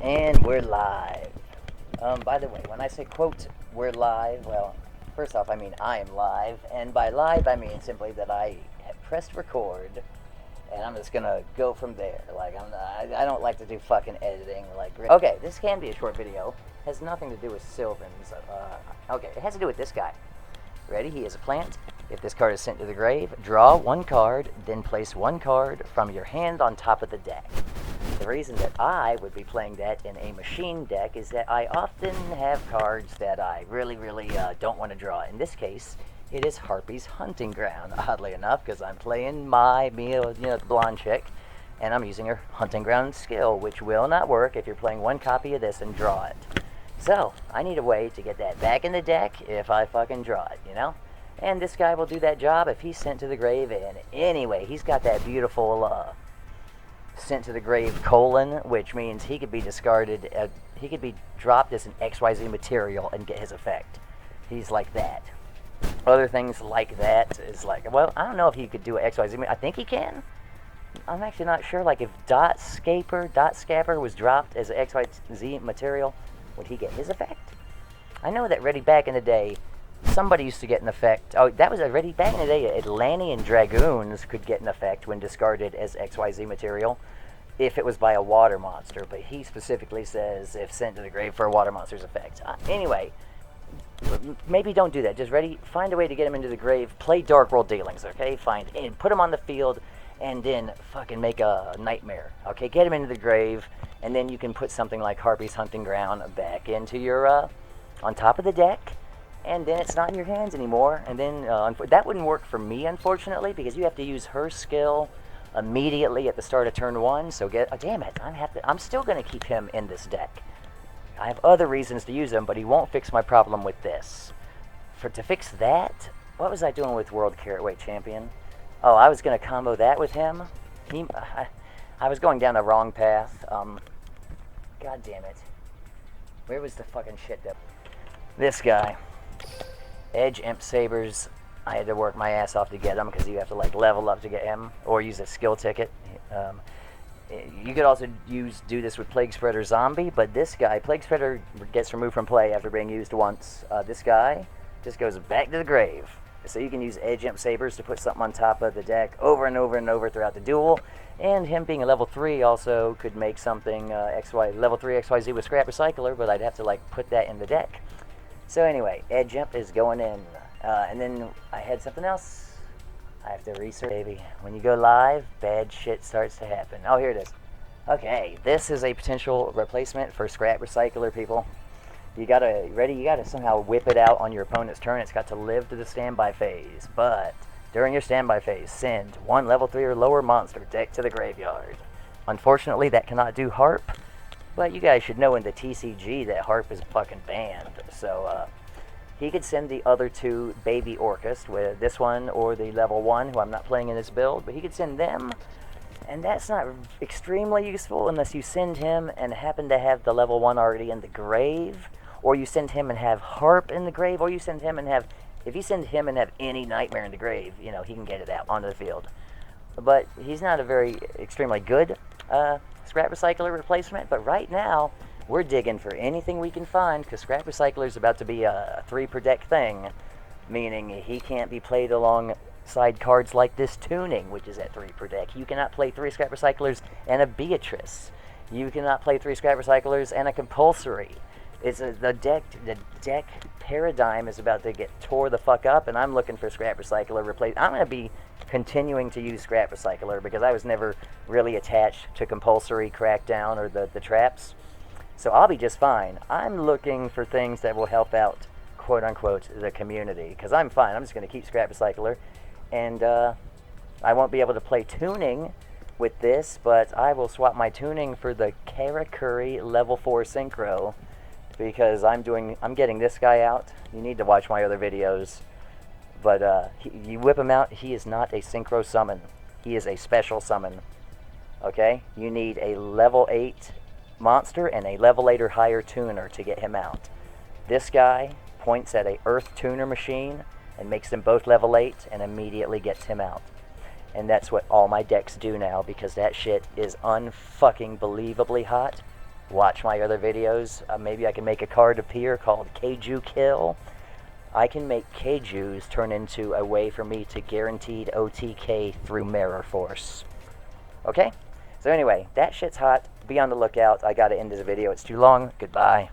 And we're live. By the way, when I say quote, we're live, well, first off, I mean I am live. And by live, I mean simply that I have pressed record and I'm just gonna go from there. Like, I don't like to do fucking editing. Like, okay, this can be a short video. Has nothing to do with Sylvans. Okay, it has to do with this guy. Ready? He is a plant. If this card is sent to the grave, draw one card, then place one card from your hand on top of the deck. The reason that I would be playing that in a machine deck is that I often have cards that I really don't want to draw. In this case, it is Harpy's Hunting Ground, oddly enough, because I'm playing the blonde chick, and I'm using her Hunting Ground skill, which will not work if you're playing one copy of this and draw it. So, I need a way to get that back in the deck if I fucking draw it, you know? And this guy will do that job if he's sent to the grave. And anyway, he's got that beautiful sent to the grave colon, which means he could be discarded. He could be dropped as an XYZ material and get his effect. He's like that. Other things like that is like, well, I don't know if he could do an XYZ. I think he can. I'm actually not sure. Like, if Dot Scapper was dropped as an XYZ material, would he get his effect? I know that already back in the day, somebody used to get an effect. Oh, that was already back in the day. Atlantean Dragoons could get an effect when discarded as XYZ material if it was by a water monster. But he specifically says if sent to the grave for a water monster's effect. Anyway, maybe don't do that. Just find a way to get him into the grave. Play Dark World Dealings, okay? And put him on the field, and then fucking make a nightmare. Okay, get him into the grave, and then you can put something like Harpy's Hunting Ground back into your on top of the deck. And then it's not in your hands anymore. And then that wouldn't work for me, unfortunately, because you have to use her skill immediately at the start of turn one. So damn it, I'm still going to keep him in this deck. I have other reasons to use him, but he won't fix my problem with this. To fix that, what was I doing with World Carrotweight Champion? Oh, I was going to combo that with him. I was going down the wrong path. God damn it. Where was the fucking shit that... This guy. Edge Imp Sabers, I had to work my ass off to get him because you have to like level up to get him or use a skill ticket. You could also do this with Plague Spreader Zombie, but this guy, Plague Spreader, gets removed from play after being used once. This guy just goes back to the grave. So you can use Edge Imp Sabers to put something on top of the deck over and over and over throughout the duel. And him being a level 3 also could make something level 3 XYZ with Scrap Recycler, but I'd have to like put that in the deck. So anyway, Edge Imp is going in. And then I had something else. I have to research, baby. When you go live, bad shit starts to happen. Oh, here it is. Okay, this is a potential replacement for Scrap Recycler, people. You gotta somehow whip it out on your opponent's turn. It's got to live to the standby phase. But during your standby phase, send one level 3 or lower monster deck to the graveyard. Unfortunately, that cannot do Harp. But you guys should know in the TCG that Harp is fucking banned. So, he could send the other two Baby Orcust, with this one or the level 1, who I'm not playing in this build, but he could send them. And that's not extremely useful unless you send him and happen to have the level 1 already in the grave. Or you send him and have Harp in the grave. Or you send him and have... If you send him and have any Nightmare in the grave, you know, he can get it out onto the field. But he's not a very extremely good Scrap Recycler replacement. But right now, we're digging for anything we can find, because Scrap Recycler is about to be a 3 per deck thing. Meaning he can't be played alongside cards like this Tuning, which is at 3 per deck. You cannot play 3 Scrap Recyclers and a Beatrice. You cannot play 3 Scrap Recyclers and a Compulsory. The deck paradigm is about to get tore the fuck up, and I'm looking for Scrap Recycler replace. I'm going to be continuing to use Scrap Recycler because I was never really attached to Compulsory, Crackdown, or the traps. So I'll be just fine. I'm looking for things that will help out, quote unquote, the community, because I'm fine. I'm just going to keep Scrap Recycler, and I won't be able to play Tuning with this, but I will swap my Tuning for the Karakuri level 4 Synchro, because I'm getting this guy out. You need to watch my other videos. But you whip him out, he is not a Synchro summon. He is a special summon. Okay? You need a level 8 monster and a level 8 or higher tuner to get him out. This guy points at a Earth Tuner machine and makes them both level 8 and immediately gets him out. And that's what all my decks do now, because that shit is unfucking believably hot. watch my other videos. Maybe I can make a card appear called Keiju Kill. I can make Keijus turn into a way for me to guaranteed OTK through Mirror Force. Okay? So anyway, that shit's hot. Be on the lookout. I gotta end this video. It's too long. Goodbye.